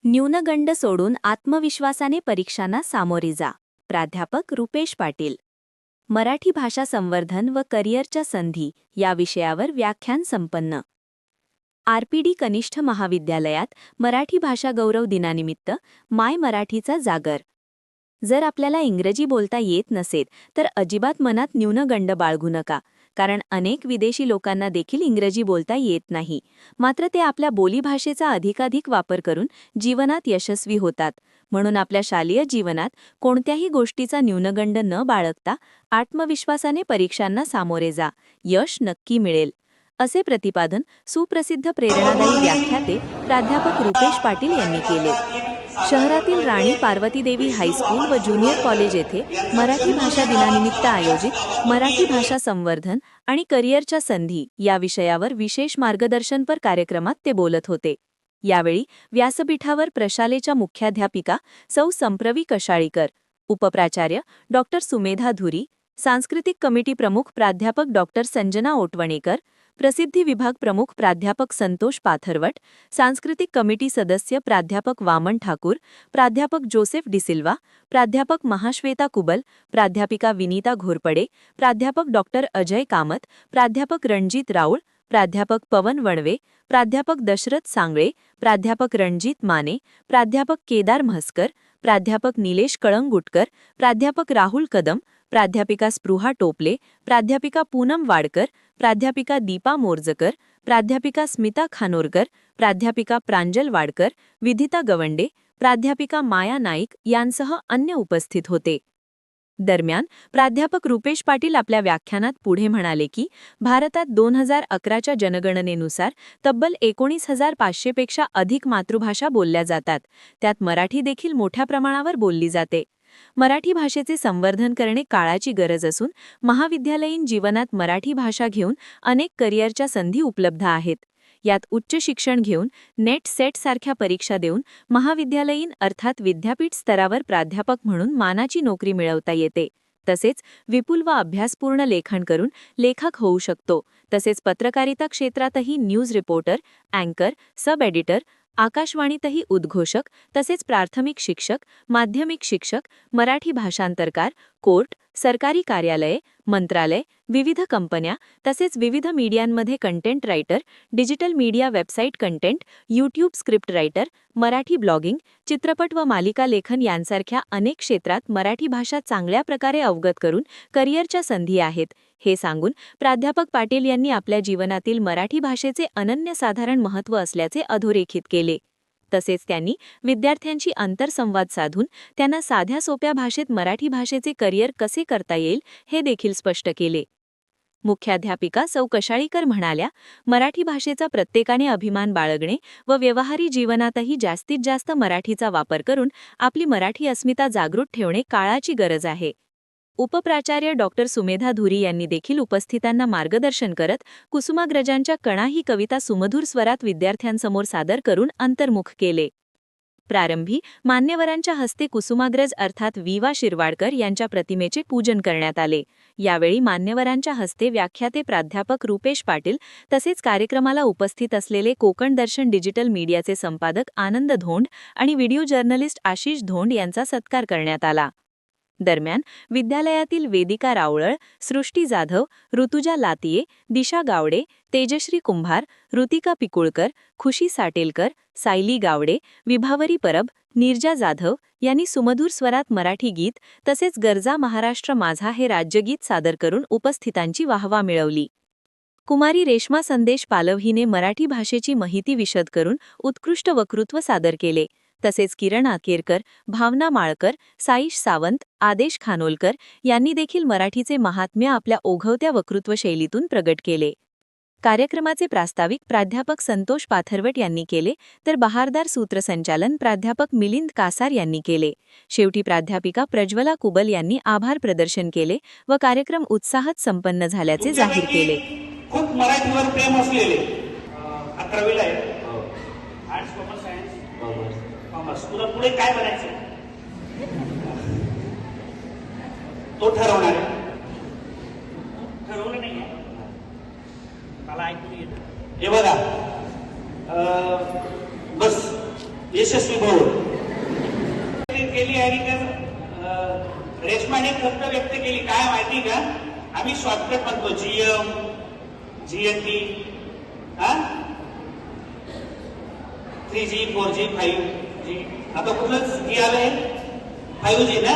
न्यूनगंड सोडून आत्मविश्वासाने परीक्षांना सामोरे जा. प्राध्यापक रुपेश पाटील. मराठी भाषा संवर्धन व करिअरच्या संधी या विषयावर व्याख्यान संपन्न. आरपीडी कनिष्ठ महाविद्यालयात मराठी भाषा गौरव दिनानिमित्त माय मराठीचा जागर. जर आपल्याला इंग्रजी बोलता येत नसेल तर अजिबात मनात न्यूनगंड बाळगू नका, कारण अनेक विदेशी लोकांना देखील इंग्रजी बोलता येत नाही. मात्र ते आपल्या बोलीभाषेचा अधिकाधिक वापर करून जीवनात यशस्वी होतात. म्हणून आपल्या शालेय जीवनात कोणत्याही गोष्टीचा न्यूनगंड न बाळगता आत्मविश्वासाने परीक्षांना सामोरे जा. यश नक्की मिळेल, असे प्रतिपादन सुप्रसिद्ध प्रेरणादायी व्याख्याते प्राध्यापक रुपेश पाटील यांनी केले. शहरातील राणी पार्वतीदेवी हायस्कूल व ज्युनियर कॉलेज येथे मराठी भाषा दिनानिमित्त आयोजित मराठी भाषा संवर्धन आणि करिअरच्या संधी या विषयावर विशेष मार्गदर्शनपर कार्यक्रमात ते बोलत होते. यावेळी व्यासपीठावर प्रशालेच्या मुख्याध्यापिका सौ संप्रवी कशाळीकर, उपप्राचार्य डॉक्टर सुमेधा धुरी, सांस्कृतिक कमिटी प्रमुख प्राध्यापक डॉक्टर संजना ओटवणेकर, प्रसिद्धी विभाग प्रमुख प्राध्यापक संतोष पाथरवट, सांस्कृतिक कमिटी सदस्य प्राध्यापक वामन ठाकूर, प्राध्यापक जोसेफ डिसिल्वा, प्राध्यापक महाश्वेता कुबल, प्राध्यापिका विनीता घोरपडे, प्राध्यापक डॉक्टर अजय कामत, प्राध्यापक रणजित राऊळ, प्राध्यापक पवन वणवे, प्राध्यापक दशरथ सांगळे, प्राध्यापक रणजित माने, प्राध्यापक केदार म्हस्कर, प्राध्यापक निलेश कळंगुटकर, प्राध्यापक राहुल कदम, प्राध्यापिका स्पृहा टोपले, प्राध्यापिका पूनम वाडकर, प्राध्यापिका दीपा मोरजकर, प्राध्यापिका स्मिता खानोरकर, प्राध्यापिका प्रांजल वाडकर, विधिता गवंडे, प्राध्यापिका माया नाईक यांसह अन्य उपस्थित होते. दरम्यान प्राध्यापक रुपेश पाटील आपल्या व्याख्यानात पुढे म्हणाले की भारतात 2011च्या जनगणनेनुसार तब्बल 19,500 पेक्षा अधिक मातृभाषा बोलल्या जातात. त्यात मराठी देखील मोठ्या प्रमाणावर बोलली जाते. मराठी भाषेचे संवर्धन करणे काळाची गरज असून महाविद्यालयीन जीवनात मराठी भाषा घेऊन अनेक करिअरच्या संधी उपलब्ध आहेत. यात उच्च शिक्षण घेऊन नेट सेट सारख्या परीक्षा देऊन महाविद्यालयीन अर्थात विद्यापीठ स्तरावर प्राध्यापक म्हणून मानाची नोकरी मिळवता येते. तसेच विपुल व अभ्यासपूर्ण लेखन करून लेखक होऊ शकतो. तसेच पत्रकारिता क्षेत्रातही न्यूज रिपोर्टर, अँकर, सब एडिटर, आकाशवाणीतही उद्घोषक, तसेच प्राथमिक शिक्षक, माध्यमिक शिक्षक, मराठी भाषांतरकार, कोर्ट, सरकारी कार्यालये, मंत्रालय, विविध कंपन्या, तसेच विविध मीडियांमध्ये content writer, digital media website content, YouTube script writer, Marathi blogging, चित्रपट व मालिका लेखन यांसारख्या अनेक क्षेत्रात मराठी भाषा चांगल्या प्रकारे अवगत करून करिअरच्या संधी आहेत, हे सांगून प्राध्यापक पाटील यांनी आपल्या जीवनातील मराठी भाषेचे अनन्यसाधारण महत्त्व असल्याचे अधोरेखित केले. तसेच त्यांनी विद्यार्थ्यांशी आंतरसंवाद साधून त्यांना साध्या सोप्या भाषेत मराठी भाषेचे करिअर कसे करता येईल हे देखील स्पष्ट केले. मुख्याध्यापिका सौ कशाळीकर म्हणाल्या, मराठी भाषेचा प्रत्येकाने अभिमान बाळगणे व व्यवहारी जीवनातही जास्तीत जास्त मराठीचा वापर करून आपली मराठी अस्मिता जागृत ठेवणे काळाची गरज आहे. उपप्राचार्य डॉक्टर सुमेधा धुरी यांनी देखील उपस्थितांना मार्गदर्शन करत कुसुमाग्रजांच्या कणा ही कविता सुमधुर स्वरात विद्यार्थ्यांसमोर सादर करून अंतर्मुख केले. प्रारंभी मान्यवरांच्या हस्ते कुसुमाग्रज अर्थात विवा शिरवाडकर यांच्या प्रतिमेचे पूजन करण्यात आले. यावेळी मान्यवरांच्या हस्ते व्याख्याते प्राध्यापक रुपेश पाटील तसेच कार्यक्रमाला उपस्थित असलेले कोकण दर्शन डिजिटल मीडियाचे संपादक आनंद धोंड आणि व्हिडिओ जर्नलिस्ट आशिष धोंड यांचा सत्कार करण्यात आला. दरम्यान विद्यालयातील वेदिका रावळळ, सृष्टी जाधव, ऋतुजा लातिये, दिशा गावडे, तेजश्री कुंभार, ऋतिका पिकुळकर, खुशी साटेलकर, सायली गावडे, विभावरी परब, नीरजा जाधव यांनी सुमधुर स्वरात मराठी गीत तसेच गरजा महाराष्ट्र माझा हे राज्यगीत सादर करून उपस्थितांची वाहवा मिळवली. कुमारी रेश्मा संदेश पालव हिने मराठी भाषेची माहिती विशद करून उत्कृष्ट वक्तृत्व सादर केले. तसेच किरण आकेरकर, भावना माळकर, साईश सावंत, आदेश खानोलकर यांनी देखील मराठीचे महात्म्य आपल्या ओघवत्या वक्तृत्व शैलीतून प्रगट केले. कार्यक्रमाचे प्रास्ताविक प्राध्यापक संतोष पाथरवट यांनी केले तर बहारदार सूत्रसंचालन प्राध्यापक मिलिंद कासार यांनी केले. शेवटी प्राध्यापिका प्रज्वला कुबल यांनी आभार प्रदर्शन केले व कार्यक्रम उत्साहात संपन्न झाल्याचे जाहीर केले. खूप मराठीवर प्रेम असलेले 11वीला आहे. Arts, commerce, science, commerce. तुला पुढे काय बनायचं तो ठरवणार आहे. ठरवलं नाही मला ऐकून येतं. हे बघा, बस हे यशस्वी भाऊ केली आणि रेशमाने खंत व्यक्त केली. काय माहिती का, आम्ही शॉर्टकट म्हणतो GM GNT, 3G 4G 5G. आता कुठलंच जी आलंय 5G ना.